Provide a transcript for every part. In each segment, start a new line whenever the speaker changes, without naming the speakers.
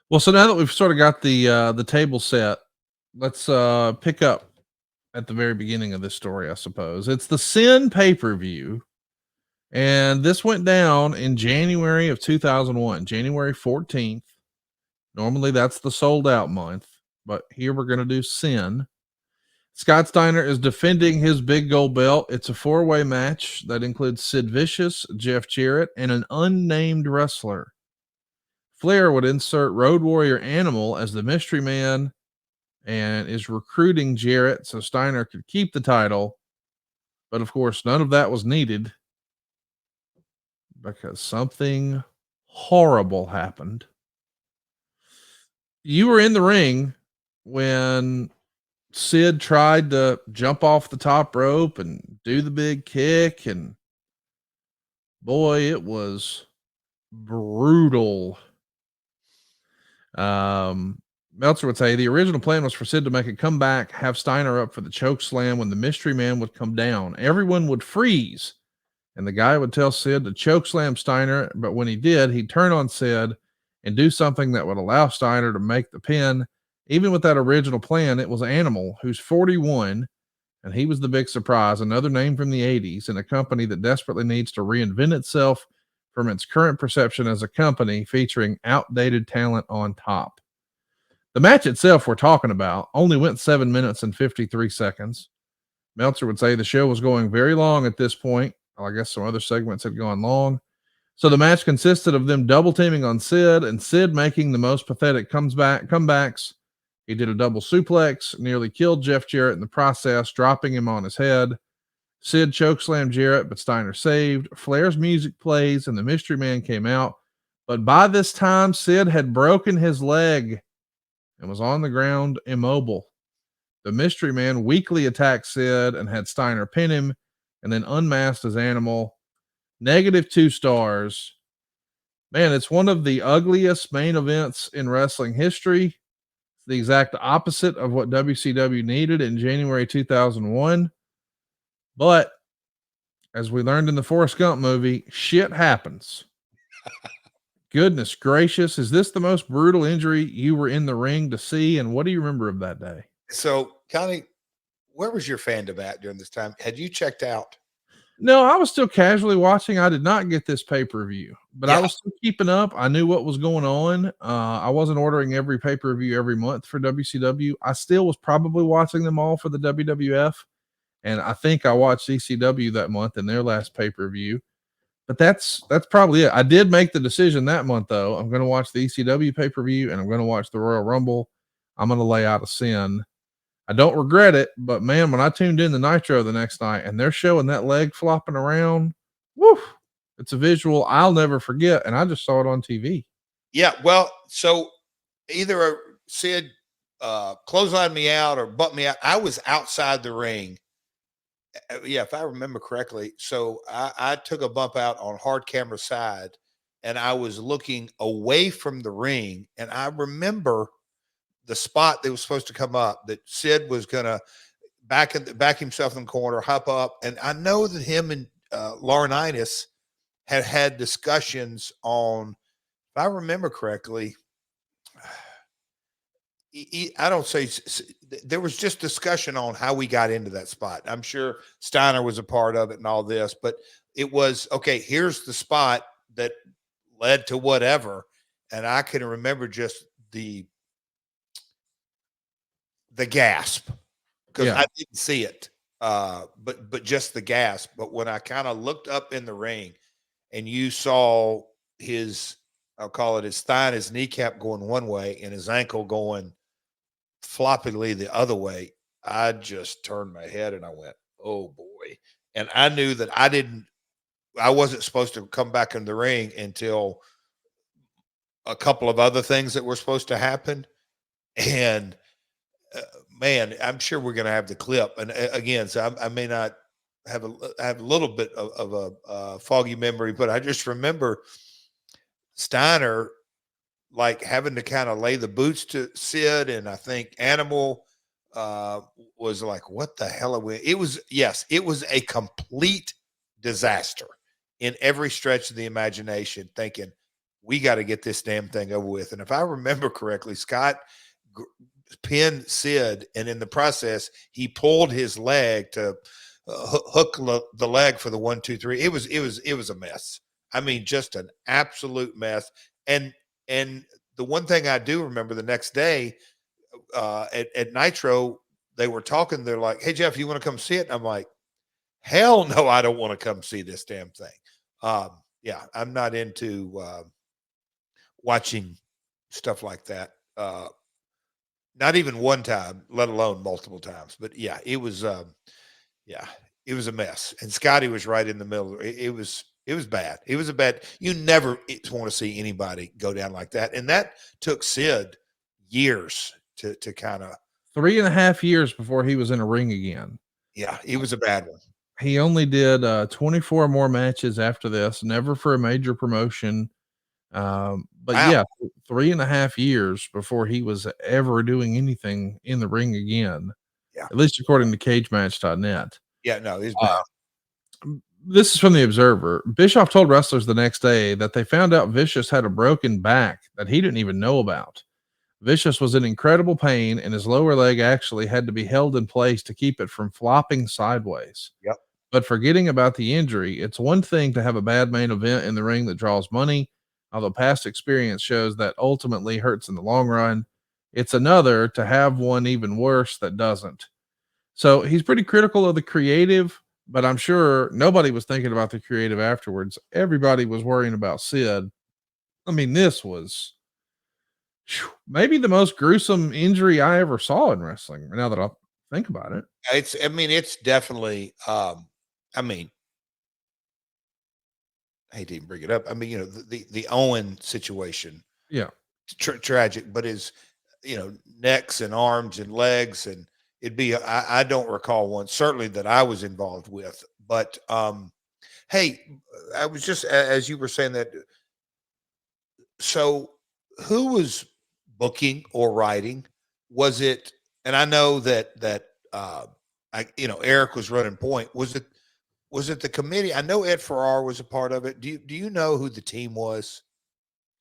Well, so now that we've sort of got the table set, let's pick up at the very beginning of this story, I suppose. It's the Sin pay-per-view, and this went down in January of 2001, January 14th. Normally that's the sold out month, but here we're going to do Sin. Scott Steiner is defending his big gold belt. It's a four-way match that includes Sid Vicious, Jeff Jarrett, and an unnamed wrestler. Flair would insert Road Warrior Animal as the mystery man and is recruiting Jarrett so Steiner could keep the title. But of course, none of that was needed because something horrible happened. You were in the ring when Sid tried to jump off the top rope and do the big kick, and boy, it was brutal. Meltzer would say the original plan was for Sid to make a comeback, have Steiner up for the choke slam when the mystery man would come down. Everyone would freeze, and the guy would tell Sid to choke slam Steiner, but when he did, he'd turn on Sid and do something that would allow Steiner to make the pin. Even with that original plan, it was Animal, who's 41, and he was the big surprise, another name from the 80s in a company that desperately needs to reinvent itself from its current perception as a company featuring outdated talent on top. The match itself we're talking about only went 7 minutes and 53 seconds. Meltzer would say the show was going very long at this point. Well, I guess some other segments had gone long. So the match consisted of them double teaming on Sid and Sid making the most pathetic comebacks. He did a double suplex, nearly killed Jeff Jarrett in the process, dropping him on his head. Sid chokeslammed Jarrett, but Steiner saved. Flair's music plays and the mystery man came out. But by this time, Sid had broken his leg and was on the ground immobile. The mystery man weakly attacked Sid and had Steiner pin him and then unmasked his Animal. -2 stars. Man, it's one of the ugliest main events in wrestling history. It's the exact opposite of what WCW needed in January 2001. But as we learned in the Forrest Gump movie, shit happens. Goodness gracious. Is this the most brutal injury you were in the ring to see? And what do you remember of that day?
So, Connie, where was your fandom at during this time? Had you checked out?
No, I was still casually watching. I did not get this pay-per-view, but I was still keeping up. I knew what was going on. I wasn't ordering every pay-per-view every month for WCW. I still was probably watching them all for the WWF. And I think I watched ECW that month in their last pay-per-view. But that's probably it. I did make the decision that month, though. I'm going to watch the ECW pay-per-view and I'm going to watch the Royal Rumble. I'm going to lay out a Sin. I don't regret it, but man, when I tuned in the Nitro the next night and they're showing that leg flopping around, woof, it's a visual I'll never forget. And I just saw it on TV.
Yeah, well, so either Sid clotheslined me out or butt me out. I was outside the ring. Yeah, if I remember correctly. So I took a bump out on hard camera side and I was looking away from the ring. And I remember the spot that was supposed to come up that Sid was going to back himself in the corner, hop up. And I know that him and Laurinaitis had discussions on, if I remember correctly, I don't say there was just discussion on how we got into that spot. I'm sure Steiner was a part of it and all this, but it was okay. Here's the spot that led to whatever. And I can remember just the gasp because I didn't see it. But just the gasp. But when I kind of looked up in the ring and you saw his, I'll call it his thigh and his kneecap going one way and his ankle going floppily the other way, I just turned my head and I went, oh boy. And I knew that I wasn't supposed to come back in the ring until a couple of other things that were supposed to happen. And man, I'm sure we're going to have the clip. And again, so I may not have a little bit of a foggy memory, but I just remember Steiner like having to kind of lay the boots to Sid. And I think Animal was like, what the hell are we? It was a complete disaster in every stretch of the imagination, thinking we got to get this damn thing over with. And if I remember correctly, Scott pinned Sid, and in the process, he pulled his leg to hook the leg for the 1, 2, 3. It was a mess. I mean, just an absolute mess. And the one thing I do remember, the next day at Nitro, they were talking. They're like, "Hey Jeff, you want to come see it?" I'm like, "Hell no, I don't want to come see this damn thing." Yeah, I'm not into watching stuff like that. Not even one time, let alone multiple times. But yeah, it was a mess. And Scotty was right in the middle. It was bad. It was a bad. You never want to see anybody go down like that. And that took Sid years to kind of
3.5 years before he was in a ring again.
Yeah, it was a bad one.
He only did 24 more matches after this, never for a major promotion. But
Wow.
yeah, 3.5 years before he was ever doing anything in the ring again.
Yeah.
At least according to cagematch.net.
Yeah, no, it's bad.
This is from the Observer. Bischoff told wrestlers the next day that they found out Vicious had a broken back that he didn't even know about. Vicious was in incredible pain, and his lower leg actually had to be held in place to keep it from flopping sideways.
Yep.
But forgetting about the injury, it's one thing to have a bad main event in the ring that draws money, although past experience shows that ultimately hurts in the long run. It's another to have one even worse that doesn't. So he's pretty critical of the creative, but I'm sure nobody was thinking about the creative afterwards. Everybody was worrying about Sid. I mean, this was maybe the most gruesome injury I ever saw in wrestling. Now that I think about it,
it's definitely. I mean, I hate to even bring it up. I mean, the Owen situation.
Yeah,
tragic, but his, necks and arms and legs, and it'd be. I don't recall one certainly that I was involved with, but hey, I was just as you were saying that. So, who was booking or writing? Was it? And I know that Eric was running point. Was it the committee? I know Ed Farrar was a part of it. Do you know who the team was?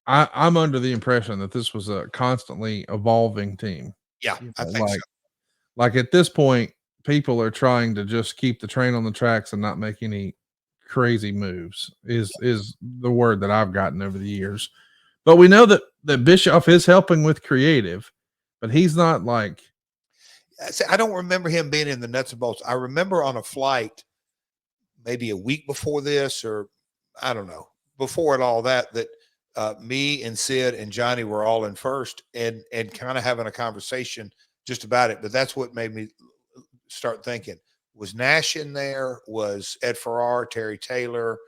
I'm under the impression that this was a constantly evolving team.
Yeah, I think so.
Like at this point, people are trying to just keep the train on the tracks and not make any crazy moves. Is the word that I've gotten over the years. But we know that Bischoff is helping with creative, but he's not like.
I don't remember him being in the nuts and bolts. I remember on a flight, maybe a week before this, or I don't know, before it all that me and Sid and Johnny were all in first and kind of having a conversation just about it. But that's what made me start thinking. Was Nash in there? Was Ed Farrar, Terry Taylor,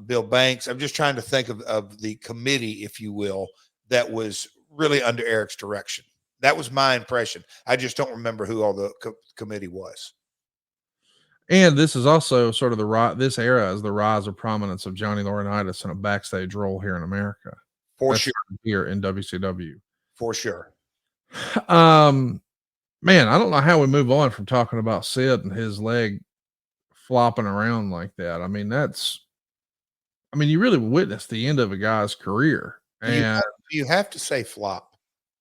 Bill Banks? I'm just trying to think of the committee, if you will, that was really under Eric's direction. That was my impression. I just don't remember who all the committee was.
And this is also sort of this era is the rise of prominence of Johnny Laurinaitis in a backstage role here in America.
For sure.
Here in WCW.
For sure.
Man, I don't know how we move on from talking about Sid and his leg flopping around like that. I mean, you really witnessed the end of a guy's career. And
you have to say flop.